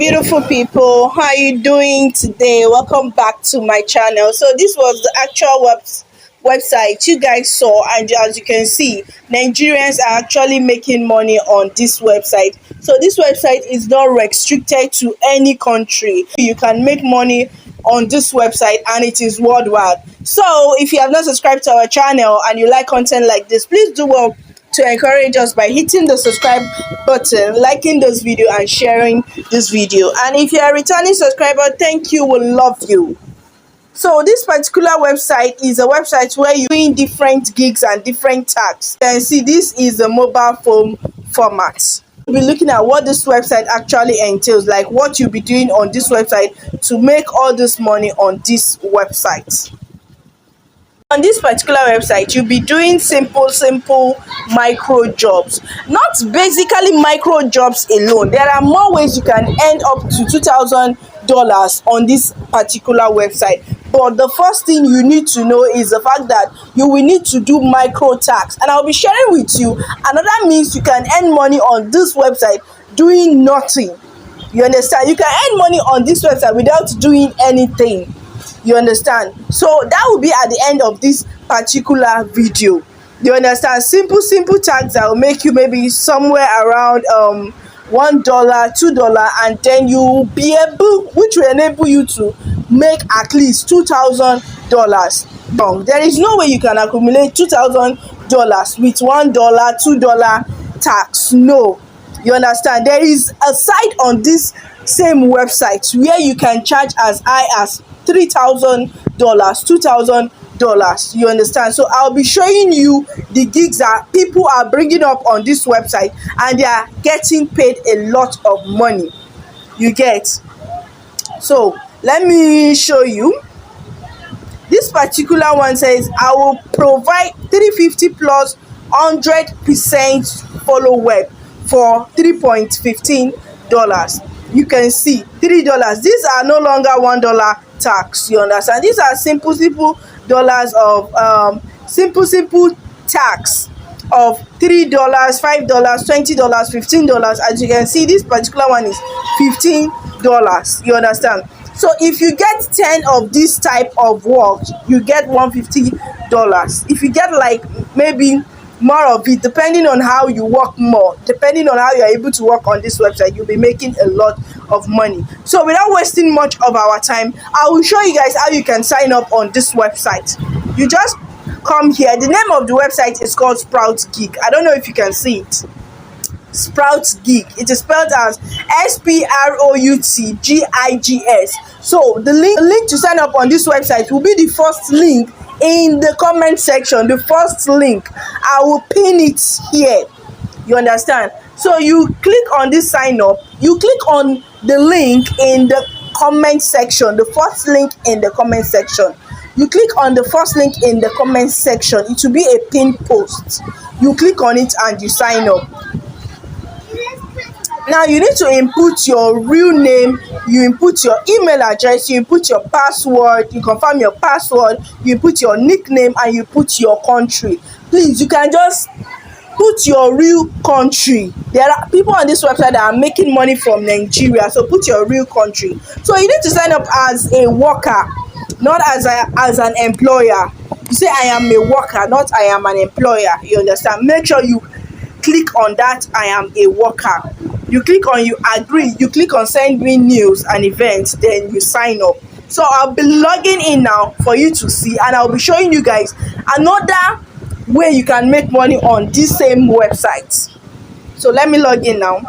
beautiful people, how are you doing today? Welcome back to my channel. So this was the actual website you guys saw, and as you can see, Nigerians are actually making money on this website. So this website is not restricted to any country. You can make money on this website and it is worldwide. So if you have not subscribed to our channel and you like content like this, please do well to encourage us by hitting the subscribe button, liking this video and sharing this video. And if you're a returning subscriber, thank you, we love you. So this particular website is a website where you're doing different gigs and different tags. You can see this is a mobile phone format. We'll be looking at what this website actually entails, like what you'll be doing on this website to make all this money on this website. On this particular website, you'll be doing simple micro jobs. Not basically micro jobs alone. There are more ways you can earn up to $2,000 on this particular website. But the first thing you need to know is the fact that you will need to do micro tax. And I'll be sharing with you another means you can earn money on this website doing nothing. You understand? You can earn money on this website without doing anything. You understand? So that will be at the end of this particular video. You understand? Simple tags that will make you maybe somewhere around $1, $2, and then you will be able, which will enable you to make at least $2,000. There is no way you can accumulate $2,000 with $1, $2 tax. No. You understand? There is a site on this same website where you can charge as high as $3,000, $2,000. You understand? So I'll be showing you the gigs that people are bringing up on this website, and they are getting paid a lot of money. You get? So let me show you. This particular one says, I will provide 350 plus 100% follow web for $3.15. You can see $3. These are no longer $1 tax. You understand? These are simple dollars of simple tax of $3, $5, $20, $15. As you can see, this particular one is $15. You understand? So if you get 10 of this type of work, you get $150. If you get like maybe more of it, depending on how you work more, depending on how you're able to work on this website, you'll be making a lot of money. So without wasting much of our time, I will show you guys how you can sign up on this website. You just come here. The name of the website is called Writersgig. I don't know if you can see it. Writersgig. It is spelled as SPROUTGIGS. So the link to sign up on this website will be the first link in the comment section. The first link, I will pin it here. You understand? So you click on this sign up, you click on the link in the comment section, the first link in the comment section. You click on the first link in the comment section, it will be a pinned post. You click on it and you sign up. Now you need to input your real name, you input your email address, you input your password, you confirm your password, you put your nickname, and you put your country. Please, you can just put your real country. There are people on this website that are making money from Nigeria, so put your real country. So you need to sign up as a worker, not as an employer. You say I am a worker, not I am an employer. You understand? Make sure you click on that I am a worker. You click on you agree, you click on send me news and events, then you sign up. So I'll be logging in now for you to see, and I'll be showing you guys another way you can make money on this same website. So let me log in now.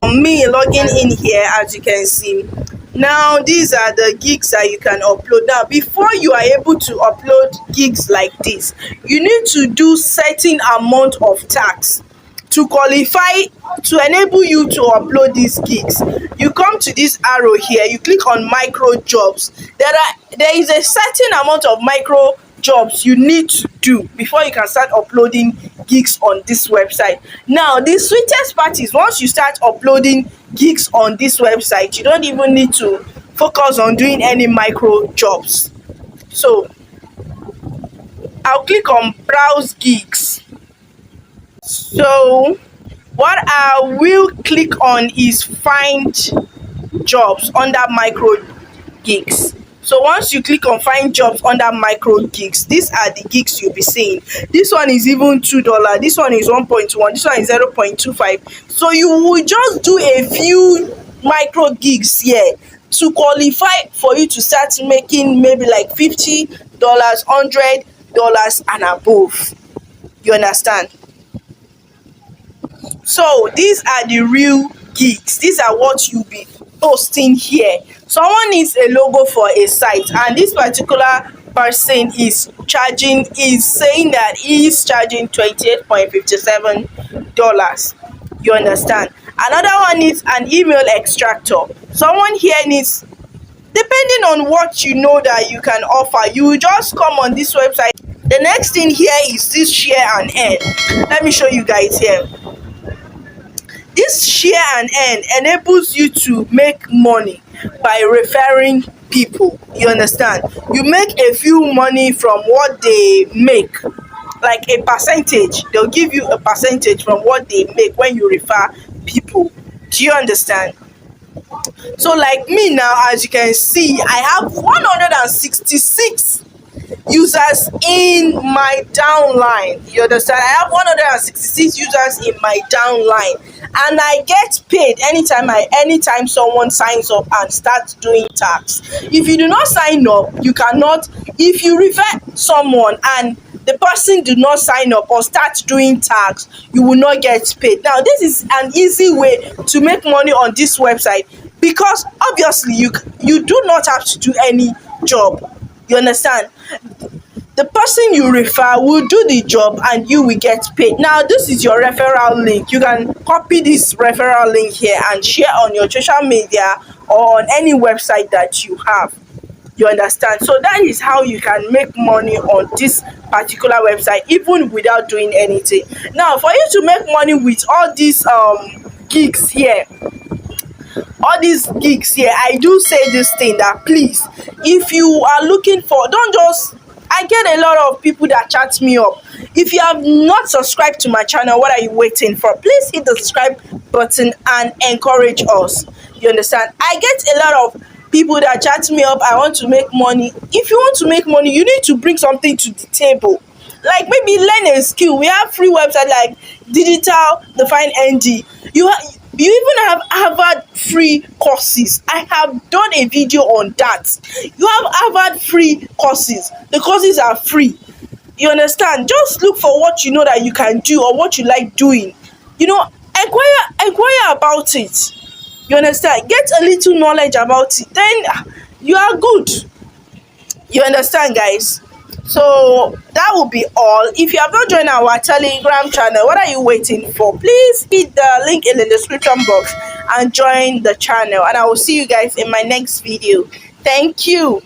Me logging in here, as you can see. Now these are the gigs that you can upload. Now before you are able to upload gigs like this, you need to do certain amount of tax to qualify, to enable you to upload these gigs. You come to this arrow here, you click on micro jobs. There is a certain amount of micro jobs you need to do before you can start uploading gigs on this website. Now the sweetest part is once you start uploading gigs on this website, you don't even need to focus on doing any micro jobs. So I'll click on browse gigs. So what I will click on is find jobs under micro gigs. So once you click on find jobs under micro gigs, these are the gigs you'll be seeing. This one is even $2, this one is 1.1, this one is 0.25. So you will just do a few micro gigs here to qualify for you to start making maybe like $50, $100 and above. You understand? So these are the real gigs. These are what you'll be posting here. Someone needs a logo for a site, and this particular person is saying that he is charging $28.57. You understand? Another one needs an email extractor. Someone here needs, depending on what you know that you can offer, you will just come on this website. The next thing here is this share and earn. Let me show you guys here. This share and earn enables you to make money by referring people. You understand? You make a few money from what they make, like a percentage. They'll give you a percentage from what they make when you refer people. Do you understand? So like me now, as you can see, I have 166 users in my downline. You understand? I have 166 users in my downline, and I get paid anytime someone signs up and starts doing tasks. If you do not sign up, you cannot. If you refer someone and the person do not sign up or start doing tasks, you will not get paid. Now this is an easy way to make money on this website, because obviously you do not have to do any job. You understand? The person you refer will do the job and you will get paid. Now this is your referral link. You can copy this referral link here and share on your social media or on any website that you have. You understand? So that is how you can make money on this particular website even without doing anything. Now for you to make money with all these gigs here, I do say this thing, that please, if you are looking for, don't just, I get a lot of people that chat me up. If you have not subscribed to my channel, what are you waiting for? Please hit the subscribe button and encourage us. You understand? I get a lot of people that chat me up, I want to make money. If you want to make money, you need to bring something to the table. Like maybe learn a skill. We have free website like Digital Define ND. You even have Harvard free courses. I have done a video on that. You have Harvard free courses. The courses are free. You understand? Just look for what you know that you can do or what you like doing. You know, inquire about it. You understand? Get a little knowledge about it. Then you are good. You understand, guys? So that will be all. If you have not joined our Telegram channel, what are you waiting for? Please hit the link in the description box and join the channel, and I will see you guys in my next video. Thank you.